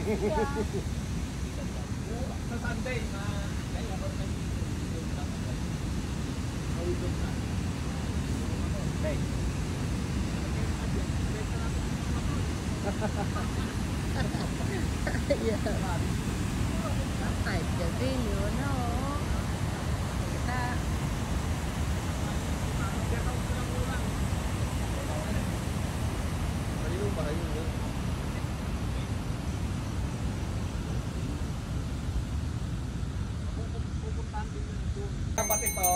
Sa Sunday, overnight. Okay. Ay, gabi yun, no? Kita. Malinong ba kayo yun? Dapat ito,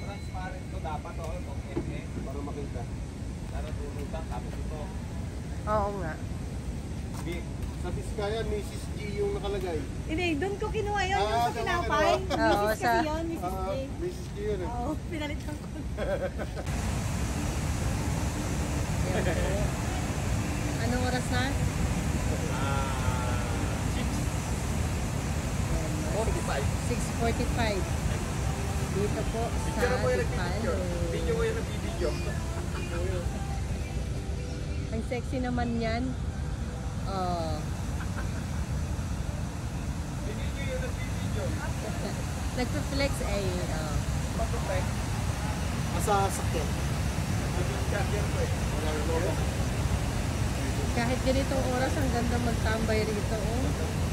transparent to dapat o, itong FE. Para makita. Para tulutan, tapos ito. Oo nga. Big. Sa Biskaya, Mrs. G yung nakalagay. Hindi, doon ko kinuha yun, yung sa sa Pinapay. mga Oo, Mrs. kasi yun, Mrs. J. Mrs. G yun eh. Oo, pinalitan ko. Yan po. Anong oras na? 6:45. Dito po sa Dipalo. Video ko yung nagbibideo. Ang sexy naman yan. Oh. Video yung nagbibideo. Nagpa-flex ay Protect. Masasakyan. Nag-carrier ko eh. Wala na logo. kahit ganitong oras ang ganda magtambay rito. Oh.